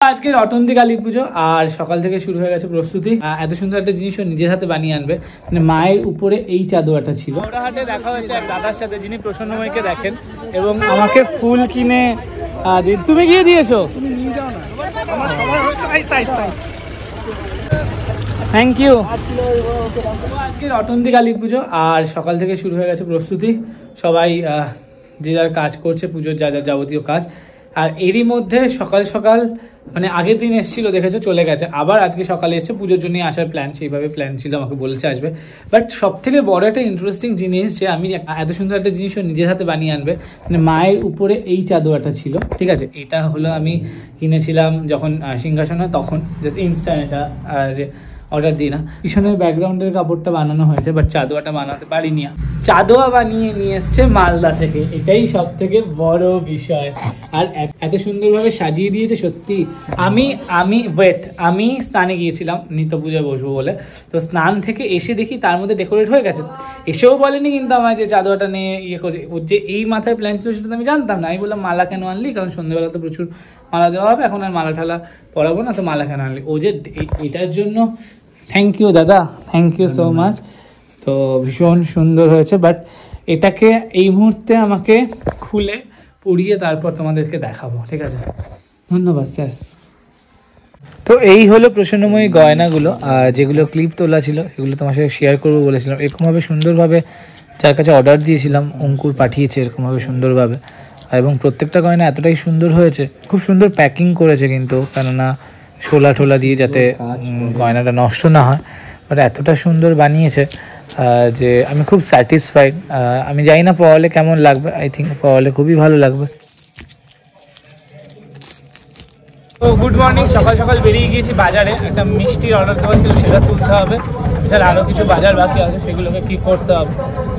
আজকে রটন্তী কালী পুজো আর সকাল থেকে শুরু হয়ে গেছে প্রস্তুতি। এত সুন্দর একটা জিনিস নিজের হাতে বানিয়ে আনবে, মানে মায়ের উপরে এই চাদরটা ছিল। হাটে দেখা হয়েছে এক দাদার সাথে যিনি প্রসন্নময়ীকে দেখেন এবং আমাকে ফুল কিনে তুমি গিয়ে দিয়েছো। Thank you. আজকে রটন্তী কালী পুজো আর সকাল থেকে শুরু হয়ে গেছে প্রস্তুতি। সবাই যে যার কাজ করছে, পুজোর যা যা যাবতীয় কাজ। আর এরই মধ্যে সকাল সকাল মানে আগের দিন এসেছিল, দেখেছো চলে গেছে, আবার আজকে সকালে এসছে। পুজোর জন্যই আসার প্ল্যান, সেইভাবে প্ল্যান ছিল, আমাকে বলেছে আসবে। বাট সব থেকে বড় একটা ইন্টারেস্টিং জিনিস যে আমি এত সুন্দর একটা জিনিসও নিজের হাতে বানিয়ে আনবে, মানে মায়ের উপরে এই চাদরটা ছিল, ঠিক আছে। এটা হলো আমি কিনেছিলাম যখন সিংহাসন হয় তখন, জাস্ট ইনস্ট্যান্ট এটা আর অর্ডার দিই না। পিছনের ব্যাকগ্রাউন্ডের কাপড়টা বানানো হয়েছে, বাট চাদোয়াটা বানাতে পারিনি। চাদোয়া বানিয়ে নিয়ে এসছে মালদা থেকে, এটাই সব থেকে বড় বিষয়। আর এত সুন্দরভাবে সাজিয়ে দিয়েছে সত্যি। আমি স্নানে গিয়েছিলাম নিত্য পুজোয় বসবো বলে, তো স্নান থেকে এসে দেখি তার মধ্যে ডেকোরেট হয়ে গেছে। এসেও বলেনি কিন্তু আমায় যে চাদোয়াটা নিয়ে ইয়ে করছে। ওর যে এই মাথায় প্ল্যান ছিল সেটা তো আমি জানতাম না। আমি বললাম মালা কেন আনলি, কারণ সন্ধ্যেবেলা তো প্রচুর মালা দেওয়া হবে, এখন আর মালা ঠালা পরাবো না, তো মালা কেন আনলি। ও যে এটার জন্য থ্যাংক ইউ দাদা, থ্যাংক ইউ সো মাচ। তো ভীষণ সুন্দর হয়েছে, বাট এটাকে এই মুহূর্তে আমাকে খুলে পরিয়ে তারপর তোমাদেরকে দেখাবো, ঠিক আছে। ধন্যবাদ স্যার। তো এই হলো প্রসন্নময়ী গয়নাগুলো, যেগুলো ক্লিপ তোলা ছিল সেগুলো তোমার সাথে শেয়ার করবো বলেছিলাম। এরকমভাবে সুন্দরভাবে যার কাছে অর্ডার দিয়েছিলাম অঙ্কুর পাঠিয়েছে এরকমভাবে সুন্দরভাবে, এবং প্রত্যেকটা গয়না এতটাই সুন্দর হয়েছে। খুব সুন্দর প্যাকিং করেছে কিন্তু, কেননা ছোলা টোলা দিয়ে যাতে গয়নাটা নষ্ট না হয়। বাট এতটা সুন্দর বানিয়েছে যে আমি খুব স্যাটিসফাইড। আমি জানি না পাওয়ালে কেমন লাগবে, আই থিঙ্ক পাওয়ালে খুবই ভালো লাগবে। তো গুড মর্নিং, সকাল সকাল বেরিয়ে গিয়েছি বাজারে। একটা মিষ্টির অর্ডার দেওয়া ছিল, সেটা তুলতে হবে। এছাড়া আরও কিছু বাজার বাকি আছে, সেগুলোকে কি করতে হবে।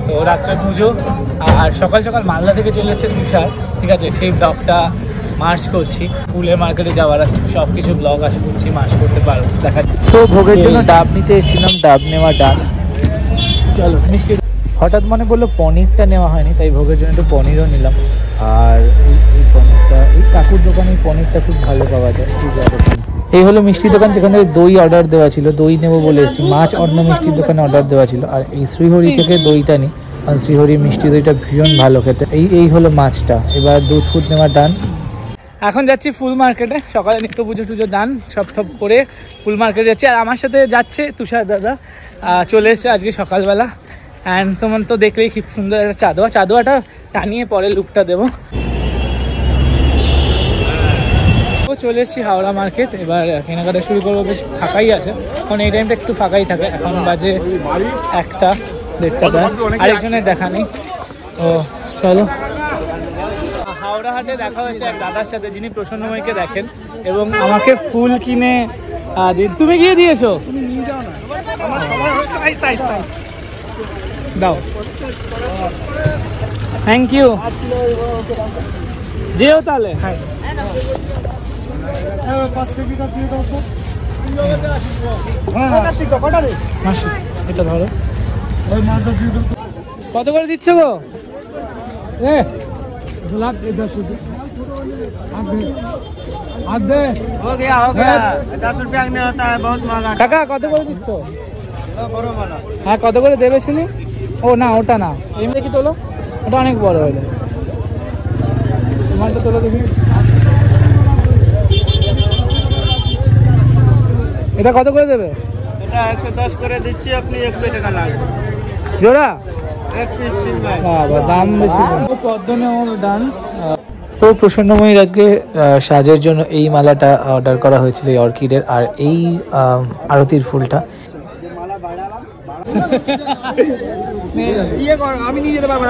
তো রাত্রে পুজো, আর সকাল সকাল মালদা থেকে চলে এসেছে তুষার, ঠিক আছে। সেই ব্লগটা মার্চ করছি, ফুলের মার্কেটে যাওয়ার আছে, সব কিছু ব্লগ আশা করছি মার্চ করতে পারবো, দেখা। তো ভোগের জন্য ডাব নিতে এসেছিলাম, ডাব নেওয়া ডাব। চলো মিষ্টি। হঠাৎ মনে বললো পনিরটা নেওয়া হয়নি, তাই ভোগের জন্য একটু পনিরও নিলাম। আর এই পনিরটা, এই কাকুর দোকানে পনিরটা খুব ভালো পাওয়া যায়। এই হলো মিষ্টির দোকান, যেখানে দই অর্ডার দেওয়া ছিল, দই নেবো বলে এসেছি। মাছ অন্য মিষ্টির দোকানে অর্ডার দেওয়া ছিল। আর এই শ্রীহরি থেকে দইটা নিই, কারণ শ্রীহরির মিষ্টি দইটা ভীষণ ভালো খেতে। এই হলো মাছটা। এবার দুধ ফুট নেওয়া ডান। এখন যাচ্ছি ফুল মার্কেটে, সকালে নিত্য পুজো টুজো দান সব করে ফুল মার্কেটে যাচ্ছি। আর আমার সাথে যাচ্ছে তুষার দাদা, চলে এসছে আজকে সকালবেলা। অ্যান্ড তোমার তো দেখলেই খুব সুন্দর একটা চাদোয়াটা টানিয়ে পরে লুকটা দেবো। চলে এসেছি হাওড়া মার্কেট, এবার কেনাকাটা শুরু করবো। বেশ ফাঁকাই আছে, কারণ এই টাইমটা একটু ফাঁকাই থাকে। এখন বাজে 1:30, আরেকজনের দেখা নেই। ও চলো। হাওড়া হাটে দেখা হয়েছে এক দাদার সাথে যিনি প্রসন্নময়ীকে দেখেন এবং আমাকে ফুল কিনে তুমি গিয়ে দিয়েছো। দাও, থ্যাংক ইউ। যেও তাহলে। এটা ধরো। কত করে দিচ্ছ গো? কাকা কত করে দিচ্ছ? হ্যাঁ কত করে দেবে শুনি? ও না ওটা না, এমনি দেখি তোলো, ওটা অনেক বড় হলো। তোমারটা তোলো দেখি। এটা কত করে দেবে? এটা 110 করে দিচ্ছি, আপনি 100 টাকা লাগবে জোড়া। দাম বেশি। ডান। তো প্রসন্নময়ীর আজকে সাজের জন্য এই মালাটা অর্ডার করা হয়েছিল, এই অর্কিডের। আর এই আরতির ফুলটা আমি নিয়ে যেতে পারবো না।